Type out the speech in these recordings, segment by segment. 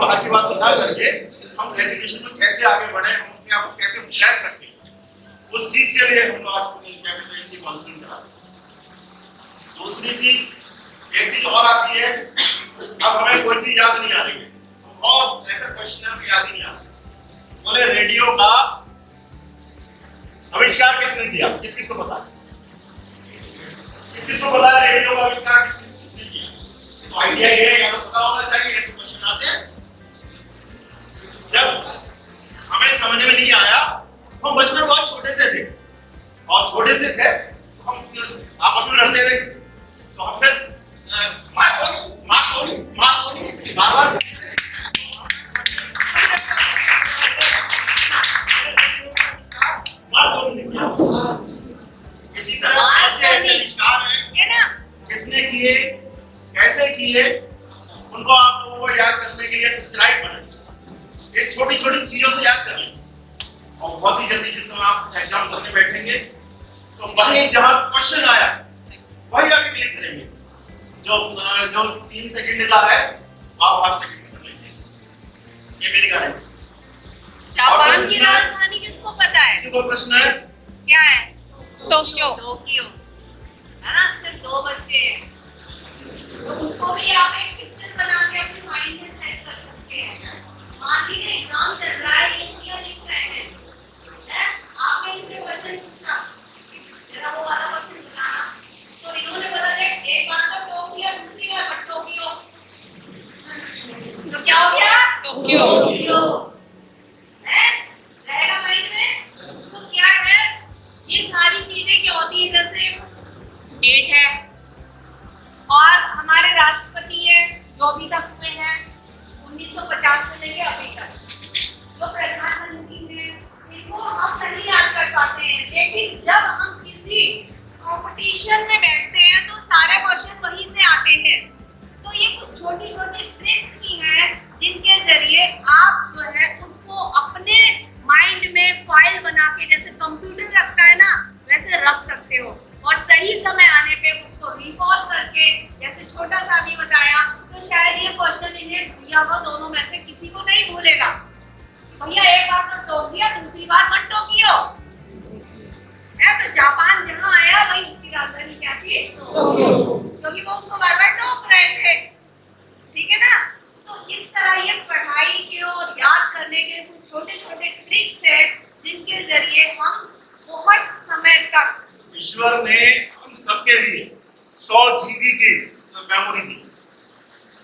बाहर की बात उठा करके हम एजुकेशन में कैसे आगे बढ़े, हम अपने आप को कैसे फ्रेश रखें, उस चीज के लिए हम लोग क्या कहते हैं इनकी काउंसलिंग कराते हैं। दूसरी चीज, एक चीज और आती है, अब हमें कोई चीज याद नहीं आ रही है, और ऐसा क्वेश्चन हमें याद ही नहीं आ रहा। बोले रेडियो का आविष्कार किसने किया? किस किस को पता है? किस किस को पता है रेडियो का आविष्कार किसने किया? तो आइडिया ये है, तो पता होना चाहिए। ऐसे क्वेश्चन आते हैं, जब हमें समझ में नहीं आया, हम बचपन में बहुत छोटे से थे, और छोटे से थे तो हम आपस में लड़ते थे, तो हम फिर मार गोली बार बार इसी तरह ऐसे आविष्कार हैं ना, किसने किए, कैसे किए, उनको आप लोगों को याद करने के लिए कुछ स्लाइड बनाए, ये छोटी छोटी चीजों से याद कर लें, और बहुत ही जल्दी जिस समय आप एग्जाम करने बैठेंगे तो वहीं जहां क्वेश्चन आया वही आगे क्लिक करेंगे। जो 3 सेकंड का है आप 8 सेकंड में कर लेंगे। ये मेरी गारंटी। जापान की राजधानी किसको पता है? किसी को प्रश्न है? क्या है? टोक्यो। है ना, सिर्फ 2 बच्चे हैं, तो उसको भी आप एक पिक्चर बना के अपने माइंड में सेट कर सकते हैं। मान लीजिए एग्जाम चल रहा है, इंडिया लिख रहे हैं, आपने इनसे क्वेश्चन पूछा, जरा वो वाला क्वेश्चन बताना, तो इन्होंने बोला देख एक बार तो टोक्यो, दूसरी बार टोक्यो, तो क्या हो गया? टोक्यो। रहेगा माइंड में। तो क्या है, ये सारी चीजें क्या होती है, जैसे डेट है और हमारे राष्ट्रपति है जो अभी तक हुए हैं 1950 से लेके अभी तक, जो प्रधानमंत्री हैं, इनको हम नहीं याद कर पाते हैं, लेकिन जब हम किसी कंपटीशन में बैठते हैं तो सारे क्वेश्चन वहीं से आते हैं। तो ये कुछ छोटी छोटी ट्रिक्स भी हैं जिनके जरिए आप जो है उसको अपने माइंड में फाइल बना के, जैसे कंप्यूटर रखता है ना वैसे रख सकते हो, और सही समय आने पे उसको रिकॉल करके, जैसे छोटा सा भी बताया, तो शायद ये क्वेश्चन इन्हें भैया वो दोनों में से किसी को नहीं भूलेगा। भैया एक बार तो टोक दिया, दूसरी बार मत टोकियो है। तो जापान जहाँ आया वही उसकी राजधानी क्या थी? टोक्यो, क्योंकि वो उनको बार बार टोक रहे थे। ठीक है ना? तो इस तरह ये पढ़ाई के और याद करने के कुछ छोटे छोटे ट्रिक्स है जिनके जरिए हम बहुत समय तक, ईश्वर ने हम सबके लिए 100 GB की मेमोरी दी,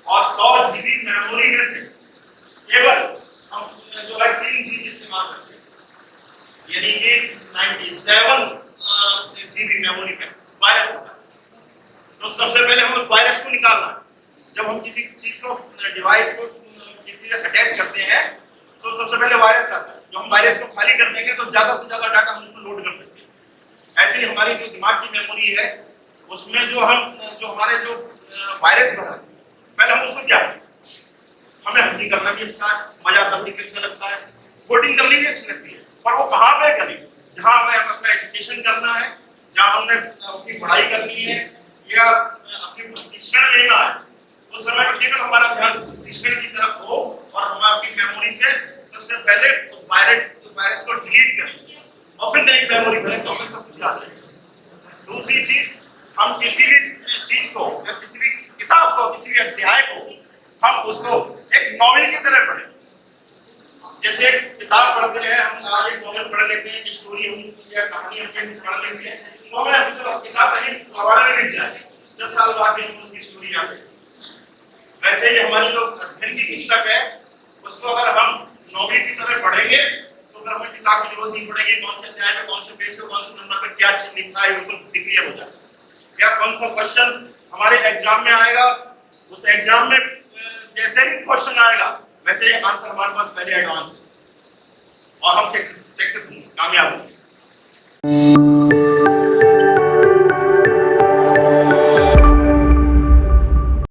और 100 GB मेमोरी में से केवल हम जो है 3 GB इस्तेमाल करते हैं, यानी कि 97 GB मेमोरी पे वायरस होता है। तो सबसे पहले हम उस वायरस को निकालना है। जब हम किसी चीज को, डिवाइस को किसी से अटैच करते हैं तो सबसे पहले वायरस आता है। जो हम वायरस को खाली कर देंगे तो ज्यादा से ज्यादा डाटा हम उसमें लोड कर सकते हैं। ऐसे ही हमारी जो दिमाग की मेमोरी है उसमें जो हमारे जो वायरस बना, पहले हम उसको क्या, हमें हंसी करना भी अच्छा है, मजा करने भी अच्छा लगता है, कोडिंग करनी भी अच्छी लगती है, पर वो कहाँ पे करें? जहाँ हमें अपना एजुकेशन करना है, जहाँ हमने अपनी पढ़ाई करनी है या अपनी प्रशिक्षण लेना है, उस समय में केवल हमारा ध्यान शिक्षण की तरफ हो, और हम अपनी मेमोरी से सबसे पहले उस वायरस को डिलीट करें और फिर नई मेमोरी बनाएं, तो हमें सब कुछ याद रहेगा। दूसरी चीज, हम किसी भी चीज को या किसी भी किताब को, किसी भी अध्याय को हम उसको एक नॉवेल की तरह पढ़ें। जैसे एक किताब पढ़ते हैं, हम आज एक नॉवेल पढ़ लेते हैं, स्टोरी हम या कहानी हम पढ़ लेते हैं, तो हमें अभी तो किताब कहीं कबाड़ में मिट जाए, 10 साल बाद भी उसकी स्टोरी याद है। वैसे ही हमारी जो अध्ययन की पुस्तक है उसको अगर हम नॉवेल की तरह पढ़ेंगे तो फिर हमें किताब की जरूरत नहीं पड़ेगी। कौन से अध्याय में, कौन से पेज पे, कौन से नंबर पे क्या चीज लिखा है बिल्कुल क्लियर हो जाएगा। या कौन सा क्वेश्चन हमारे एग्जाम में आएगा, उस एग्जाम में जैसे ही क्वेश्चन आएगा वैसे ही आंसर हमारे पास पहले एडवांस है, और हम सक्सेस होंगे, कामयाब होंगे।